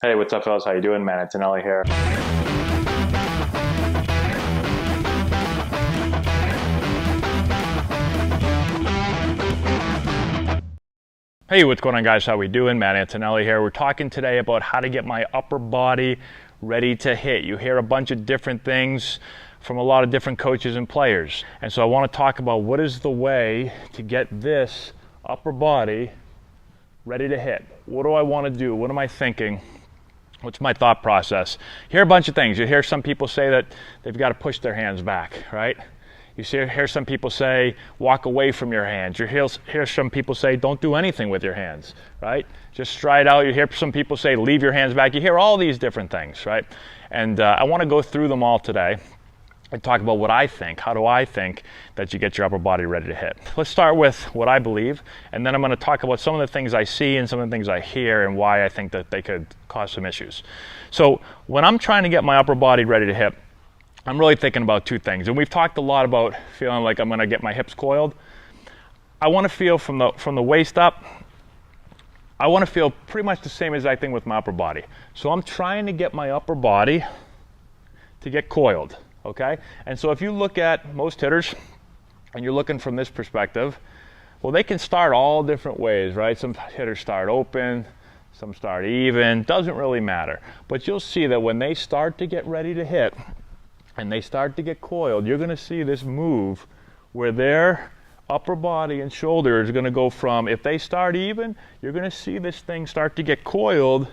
Hey, what's up, fellas? How you doing, man? Antonelli here. Hey, what's going on, guys? How we doing? Matt Antonelli here. We're talking today about how to get my upper body ready to hit. You hear a bunch of different things from a lot of different coaches and players. And so I want to talk about what is the way to get this upper body ready to hit. What do I want to do? What am I thinking? What's my thought process? You hear a bunch of things. You hear some people say that they've got to push their hands back, right? You hear some people say, walk away from your hands. You hear some people say, don't do anything with your hands, right? Just stride out. You hear some people say, leave your hands back. You hear all these different things, right? And I want to go through them all today and talk about what I think. How do I think that you get your upper body ready to hit? Let's start with what I believe, and then I'm going to talk about some of the things I see and some of the things I hear and why I think that they could cause some issues. So when I'm trying to get my upper body ready to hit, I'm really thinking about two things. And we've talked a lot about feeling like I'm going to get my hips coiled. I want to feel from the waist up, I want to feel pretty much the same as I think with my upper body. So I'm trying to get my upper body to get coiled. Okay? And so if you look at most hitters and you're looking from this perspective, well, they can start all different ways, right? Some hitters start open, some start even, doesn't really matter. But you'll see that when they start to get ready to hit and they start to get coiled, you're going to see this move where their upper body and shoulder is going to go from, if they start even, you're going to see this thing start to get coiled.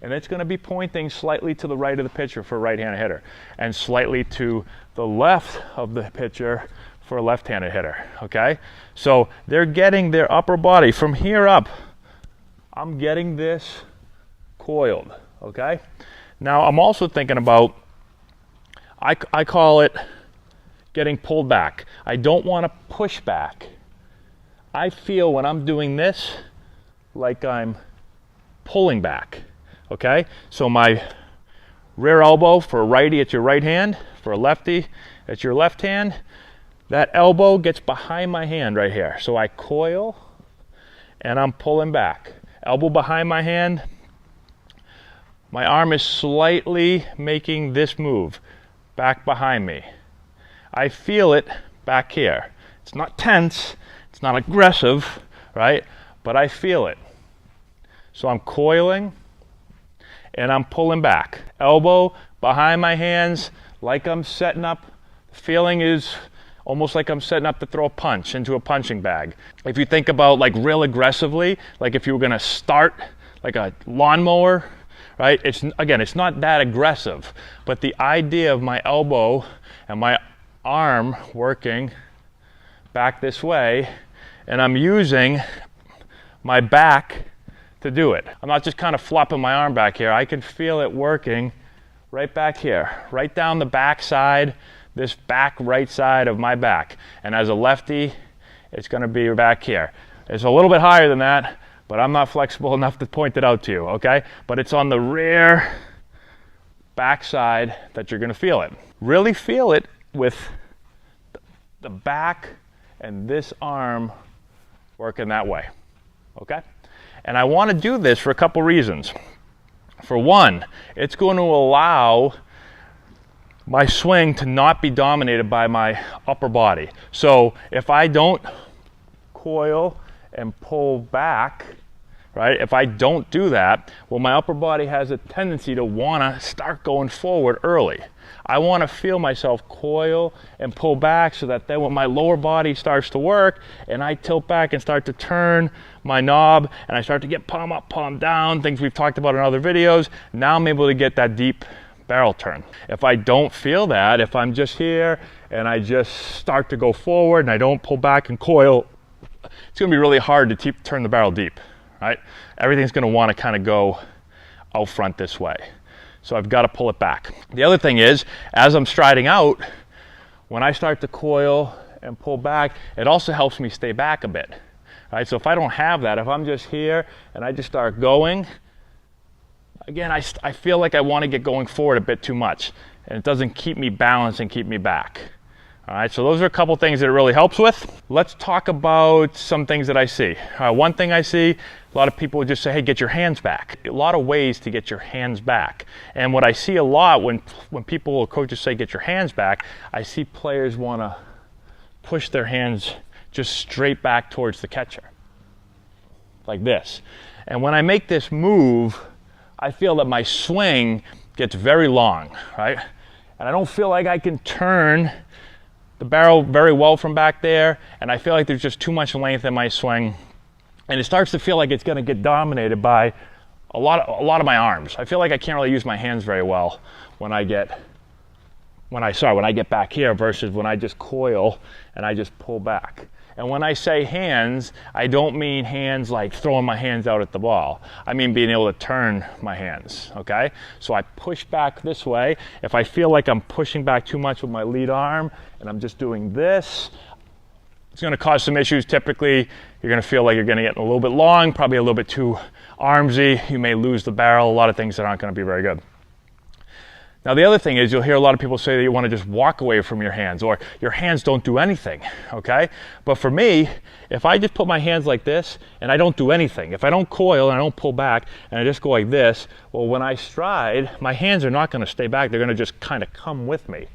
And it's going to be pointing slightly to the right of the pitcher for a right-handed hitter and slightly to the left of the pitcher for a left-handed hitter, okay? So they're getting their upper body from here up. I'm getting this coiled, okay? Now I'm also thinking about, I call it getting pulled back. I don't want to push back. I feel when I'm doing this like I'm pulling back. Okay, so my rear elbow for a righty, it's your right hand. For a lefty, it's your left hand. That elbow gets behind my hand right here. So I coil and I'm pulling back. Elbow behind my hand. My arm is slightly making this move back behind me. I feel it back here. It's not tense, it's not aggressive, right? But I feel it. So I'm coiling and I'm pulling back. Elbow behind my hands, like I'm setting up. The feeling is almost like I'm setting up to throw a punch into a punching bag. If you think about like real aggressively, like if you were gonna start like a lawnmower, right? It's not that aggressive, but the idea of my elbow and my arm working back this way, and I'm using my back to do it. I'm not just kind of flopping my arm back here. I can feel it working right back here, right down the back side, this back right side of my back. And as a lefty, it's going to be back here. It's a little bit higher than that, but I'm not flexible enough to point it out to you, okay? But it's on the rear back side that you're going to feel it. Really feel it with the back and this arm working that way, okay? And I want to do this for a couple reasons. For one, it's going to allow my swing to not be dominated by my upper body. So if I don't coil and pull back, right? If I don't do that, well, my upper body has a tendency to want to start going forward early. I want to feel myself coil and pull back so that then when my lower body starts to work and I tilt back and start to turn my knob and I start to get palm up, palm down, things we've talked about in other videos, now I'm able to get that deep barrel turn. If I don't feel that, if I'm just here and I just start to go forward and I don't pull back and coil, it's going to be really hard to turn the barrel deep, right? Everything's going to want to kind of go out front this way. So I've got to pull it back. The other thing is, as I'm striding out, when I start to coil and pull back, it also helps me stay back a bit. Right? So if I don't have that, if I'm just here and I just start going, again, I feel like I want to get going forward a bit too much. And it doesn't keep me balanced and keep me back. All right, so those are a couple things that it really helps with. Let's talk about some things that I see. One thing I see, a lot of people would just say, hey, get your hands back. A lot of ways to get your hands back. And what I see a lot when people or coaches say get your hands back, I see players want to push their hands just straight back towards the catcher, like this. And when I make this move, I feel that my swing gets very long, right? And I don't feel like I can turn the barrel very well from back there, and I feel like there's just too much length in my swing, and it starts to feel like it's going to get dominated by a lot of my arms. I feel like I can't really use my hands very well when I get back here versus when I just coil and I just pull back. And when I say hands, I don't mean hands like throwing my hands out at the ball. I mean being able to turn my hands, okay? So I push back this way. If I feel like I'm pushing back too much with my lead arm and I'm just doing this, it's gonna cause some issues. Typically, you're gonna feel like you're gonna get a little bit long, probably a little bit too armsy. You may lose the barrel, a lot of things that aren't gonna be very good. Now the other thing is you'll hear a lot of people say that you want to just walk away from your hands or your hands don't do anything, okay? But for me, if I just put my hands like this and I don't do anything, if I don't coil and I don't pull back and I just go like this, well, when I stride, my hands are not going to stay back. They're going to just kind of come with me.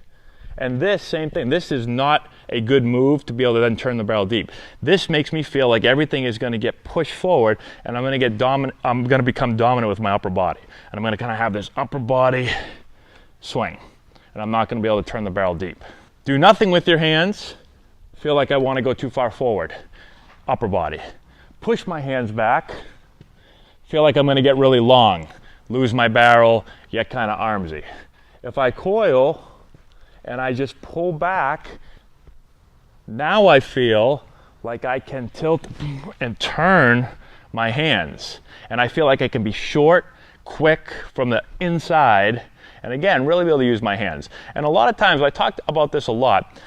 And this, same thing, this is not a good move to be able to then turn the barrel deep. This makes me feel like everything is going to get pushed forward and I'm going to become dominant with my upper body. And I'm going to kind of have this upper body swing, and I'm not going to be able to turn the barrel deep. Do nothing with your hands. Feel like I want to go too far forward. Upper body. Push my hands back. Feel like I'm going to get really long. Lose my barrel, get kind of armsy. If I coil and I just pull back, now I feel like I can tilt and turn my hands. And I feel like I can be short, quick from the inside, and again, really be able to use my hands. And a lot of times, I talked about this a lot,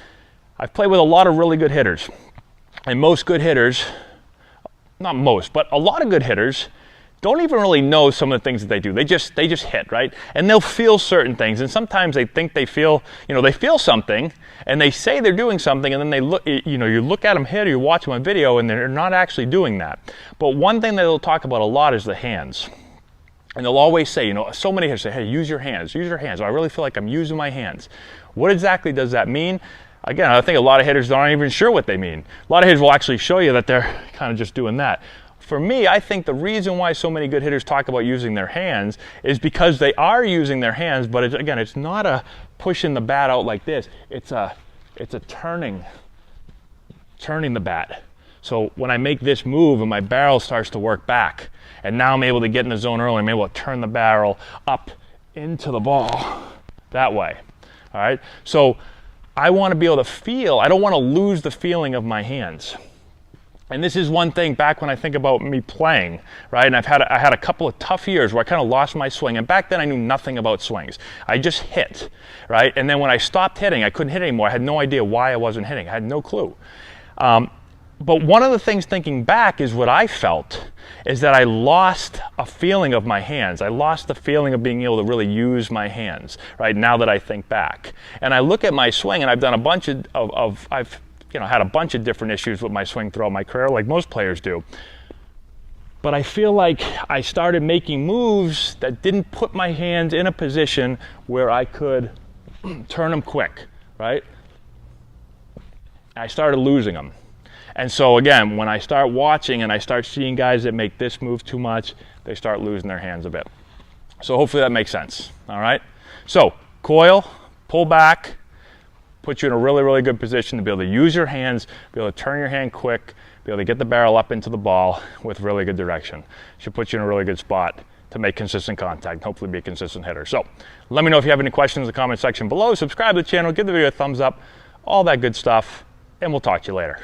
I've played with a lot of really good hitters. And most good hitters, not most, but a lot of good hitters don't even really know some of the things that they do. They just hit, right? And they'll feel certain things. And sometimes they think they feel, they feel something, and they say they're doing something, and then they look, you look at them hit or you watch them on video, and they're not actually doing that. But one thing that they'll talk about a lot is the hands. And they'll always say, so many hitters say, hey, use your hands, use your hands. I really feel like I'm using my hands. What exactly does that mean? Again, I think a lot of hitters aren't even sure what they mean. A lot of hitters will actually show you that they're kind of just doing that. For me, I think the reason why so many good hitters talk about using their hands is because they are using their hands, but it's not a pushing the bat out like this. It's a turning the bat. So when I make this move and my barrel starts to work back, and now I'm able to get in the zone early, I'm able to turn the barrel up into the ball that way, all right? So I want to be able to feel, I don't want to lose the feeling of my hands. And this is one thing back when I think about me playing, right? And I had a couple of tough years where I kind of lost my swing. And back then I knew nothing about swings. I just hit, right? And then when I stopped hitting, I couldn't hit anymore. I had no idea why I wasn't hitting. I had no clue. But one of the things thinking back is what I felt is that I lost a feeling of my hands. I lost the feeling of being able to really use my hands, right, now that I think back. And I look at my swing, and I've done a bunch I've had a bunch of different issues with my swing throughout my career, like most players do. But I feel like I started making moves that didn't put my hands in a position where I could turn them quick, right? I started losing them. And so again, when I start watching and I start seeing guys that make this move too much, they start losing their hands a bit. So hopefully that makes sense, all right? So coil, pull back, put you in a really, really good position to be able to use your hands, be able to turn your hand quick, be able to get the barrel up into the ball with really good direction. Should put you in a really good spot to make consistent contact and hopefully be a consistent hitter. So let me know if you have any questions in the comment section below. Subscribe to the channel, give the video a thumbs up, all that good stuff, and we'll talk to you later.